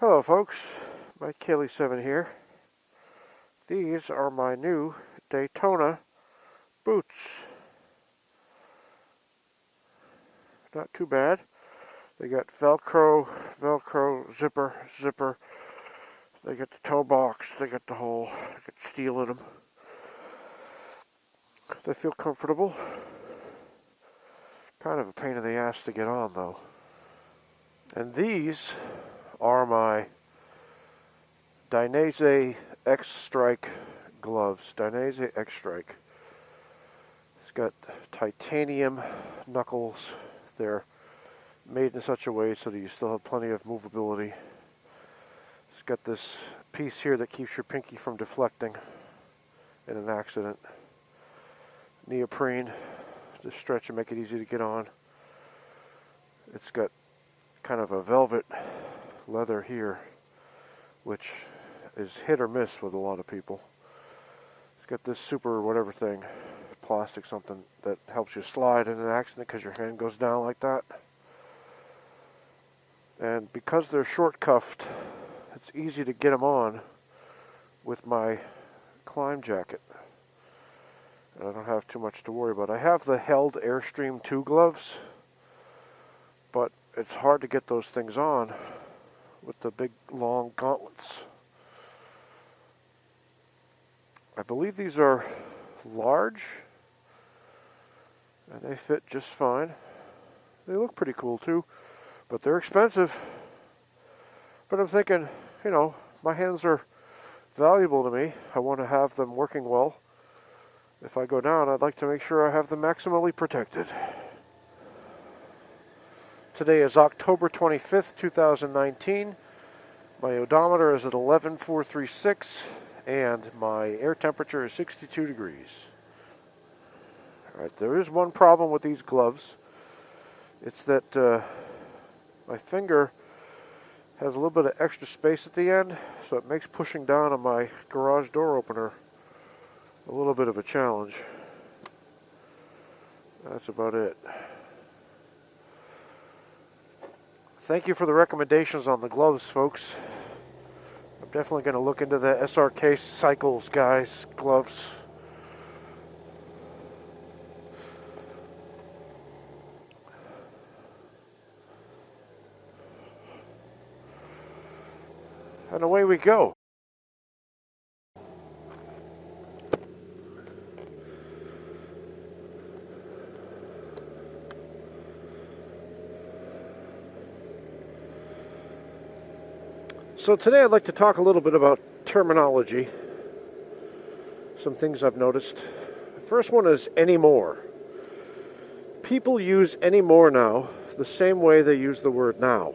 Hello folks, Mike Kelly7 here. These are my new Daytona boots. Not too bad. They got Velcro, zipper. They got the toe box, they got the whole, they got steel in them. They feel comfortable. Kind of a pain in the ass to get on though. And these are my Dainese X Strike gloves. Dainese X Strike. It's got titanium knuckles. They're made in such a way so that you still have plenty of movability. It's got this piece here that keeps your pinky from deflecting in an accident. Neoprene to stretch and make it easy to get on. It's got kind of a velvet leather here, which is hit or miss with a lot of people. It's got this super whatever thing, plastic something, that helps you slide in an accident because your hand goes down like that. And because they're short cuffed, it's easy to get them on with my Klim jacket. And I don't have too much to worry about. I have the Held Airstream II gloves, but it's hard to get those things on with the big long gauntlets. I believe these are large and they fit just fine. They look pretty cool too, but they're expensive. But I'm thinking, you know, my hands are valuable to me. I want to have them working well. If I go down, I'd like to make sure I have them maximally protected. Today is October 25th, 2019. My odometer is at 11,436 and my air temperature is 62 degrees. Alright, there is one problem with these gloves. It's that my finger has a little bit of extra space at the end, so it makes pushing down on my garage door opener a little bit of a challenge. That's about it. Thank you for the recommendations on the gloves, folks. I'm definitely going to look into the SRK Cycles guys' gloves. And away we go. So today I'd like to talk a little bit about terminology. Some things I've noticed. The first one is anymore. People use anymore now the same way they use the word now.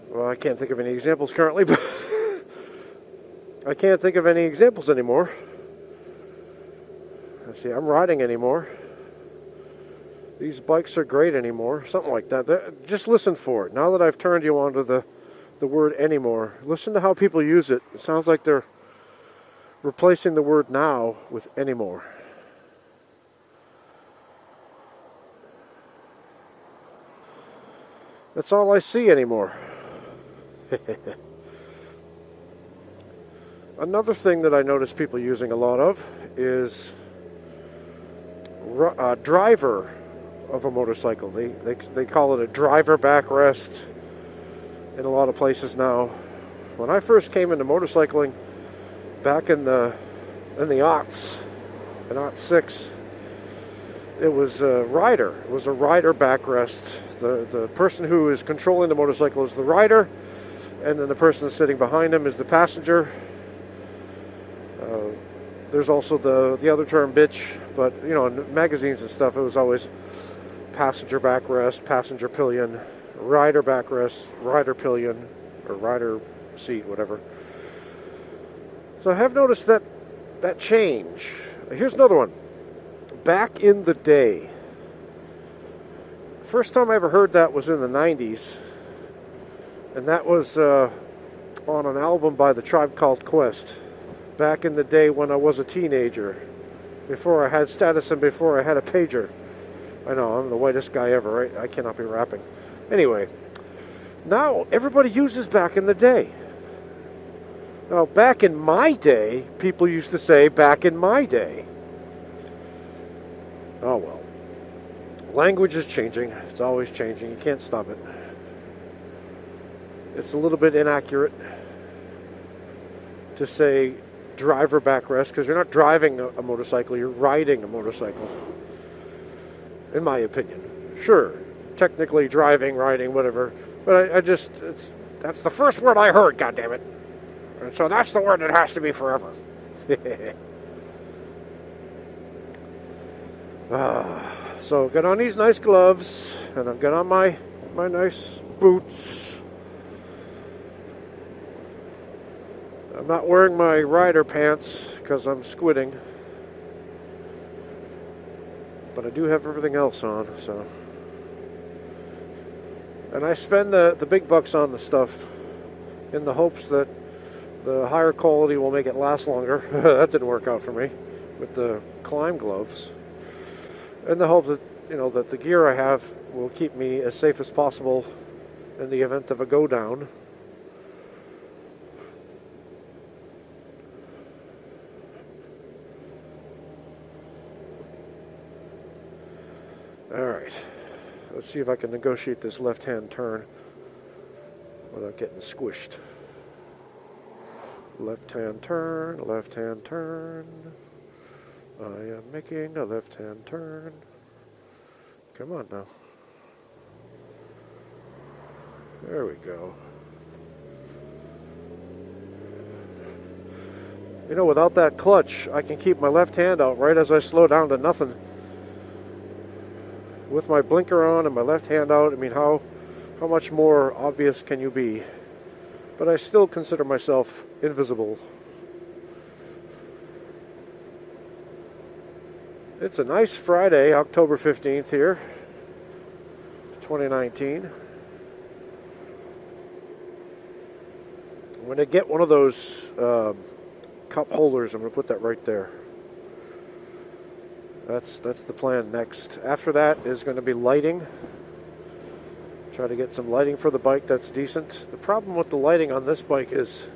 Well, I can't think of any examples currently, but I can't think of any examples anymore. Let's see, I'm riding anymore. These bikes are great anymore. Something like that. Just listen for it. Now that I've turned you onto the word anymore, listen to how people use it. It sounds like they're replacing the word now with anymore. That's all I see anymore. Another thing that I notice people using a lot of is driver of a motorcycle. They call it a driver backrest in a lot of places now. When I first came into motorcycling back in the aughts, in '06, it was a rider. It was a rider backrest. The person who is controlling the motorcycle is the rider, and then the person sitting behind him is the passenger. There's also the other term bitch, but you know, in magazines and stuff, it was always passenger backrest, passenger pillion, rider backrest, rider pillion, or rider seat, whatever. So I have noticed that change. Here's another one. Back in the day. First time I ever heard that was in the 90s, and that was on an album by the Tribe Called Quest. Back in the day when I was a teenager, before I had status and before I had a pager. I know, I'm the whitest guy ever, right? I cannot be rapping. Anyway, Now, everybody uses back in the day. Now, back in my day, people used to say, back in my day. Oh well. Language is changing. It's always changing. You can't stop it. It's a little bit inaccurate to say driver backrest, because you're not driving a motorcycle, you're riding a motorcycle. In my opinion. Sure, technically driving, riding, whatever. But that's the first word I heard, goddammit. And so that's the word that has to be forever. So got on these nice gloves, and I've got on my nice boots. I'm not wearing my rider pants because I'm squidding. But I do have everything else on, so. And I spend the big bucks on the stuff in the hopes that the higher quality will make it last longer. That didn't work out for me with the climb gloves. In the hope that, that the gear I have will keep me as safe as possible in the event of a go down. Alright, let's see if I can negotiate this left-hand turn without getting squished. Left-hand turn, left-hand turn. I am making a left-hand turn. Come on now. There we go. Without that clutch, I can keep my left hand out right as I slow down to nothing. With my blinker on and my left hand out, how much more obvious can you be? But I still consider myself invisible. It's a nice Friday, October 15th here, 2019. I'm going to get one of those cup holders. I'm going to put that right there. That's the plan next. After that is going to be lighting. Try to get some lighting for the bike that's decent. The problem with the lighting on this bike is,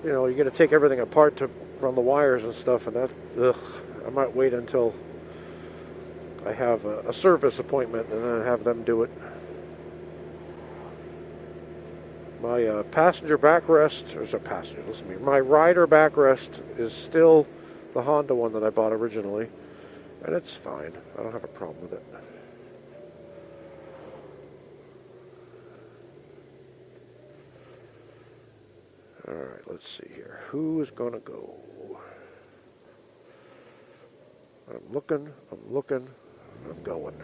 you're going to take everything apart to run the wires and stuff, and I might wait until I have a service appointment and then have them do it. My passenger backrest, my rider backrest is still the Honda one that I bought originally, and it's fine. I don't have a problem with it. Alright, let's see here. Who is going to go? I'm looking, I'm going.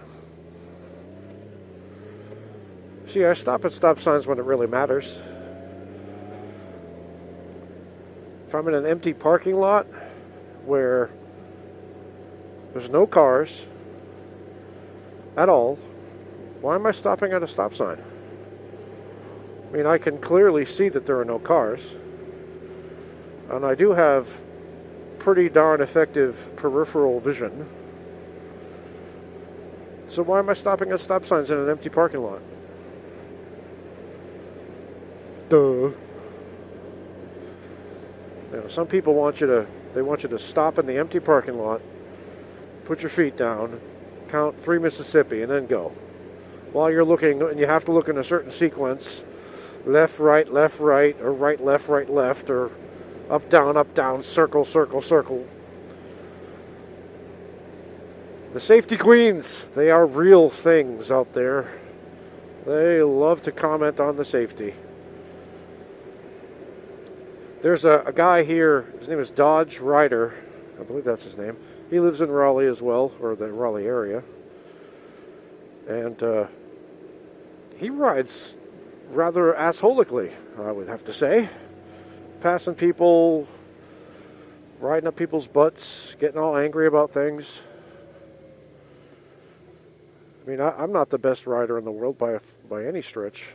See, I stop at stop signs when it really matters. If I'm in an empty parking lot where there's no cars at all, why am I stopping at a stop sign? I can clearly see that there are no cars. And I do have pretty darn effective peripheral vision. So why am I stopping at stop signs in an empty parking lot? Duh. Some people want you to stop in the empty parking lot, put your feet down, count 3 Mississippi, and then go. While you're looking, and you have to look in a certain sequence, left, right, or right, left, or up, down, circle, circle, circle. The safety queens, they are real things out there. They love to comment on the safety. There's a guy here, his name is Dodge Rider, I believe that's his name. He lives in Raleigh as well, or the Raleigh area. And he rides rather assholically, I would have to say. Passing people, riding up people's butts, getting all angry about things. I'm not the best rider in the world by any stretch.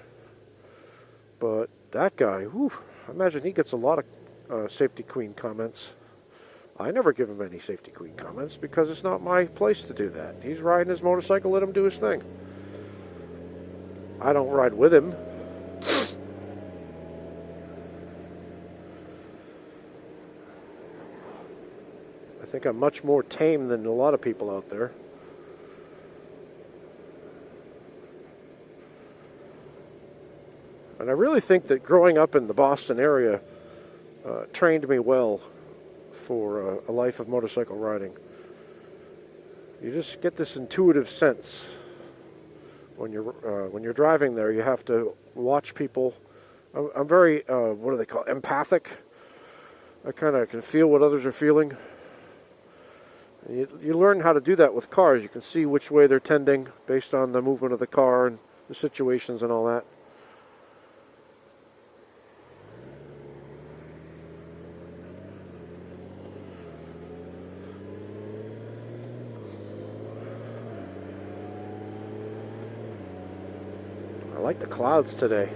But that guy, whew, I imagine he gets a lot of safety queen comments. I never give him any safety queen comments because it's not my place to do that. He's riding his motorcycle, let him do his thing. I don't ride with him. think I'm much more tame than a lot of people out there. And I really think that growing up in the Boston area trained me well for a life of motorcycle riding. You just get this intuitive sense when you're driving there. You have to watch people. I'm very what do they call it? Empathic. I kind of can feel what others are feeling. You learn how to do that with cars. You can see which way they're tending based on the movement of the car and the situations and all that. I like the clouds today.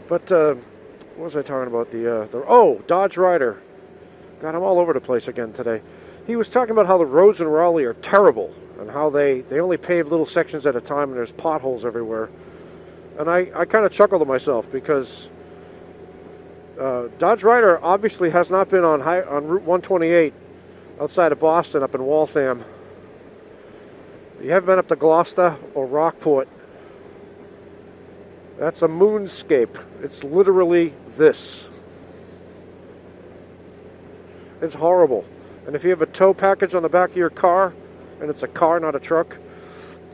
But, what was I talking about? Oh, Dodge Rider. God, I'm all over the place again today. He was talking about how the roads in Raleigh are terrible and how they only pave little sections at a time and there's potholes everywhere. And I kind of chuckled to myself because Dodge Rider obviously has not been on Route 128 outside of Boston up in Waltham. You haven't been up to Gloucester or Rockport. That's a moonscape. It's literally this. It's horrible. And if you have a tow package on the back of your car, and it's a car, not a truck,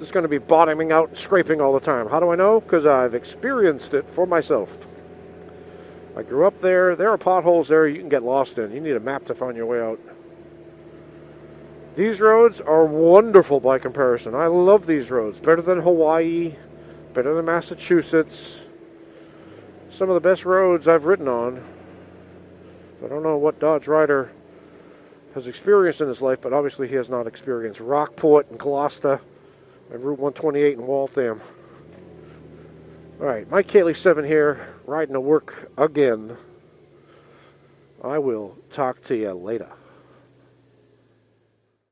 it's going to be bottoming out and scraping all the time. How do I know? Because I've experienced it for myself. I grew up there. There are potholes there you can get lost in. You need a map to find your way out. These roads are wonderful by comparison. I love these roads. Better than Hawaii, better than Massachusetts. Some of the best roads I've ridden on. I don't know what Dodge Rider has experienced in his life, but obviously he has not experienced Rockport and Gloucester and Route 128 in Waltham. Alright, Mike Cayley 7 here, riding to work again. I will talk to you later.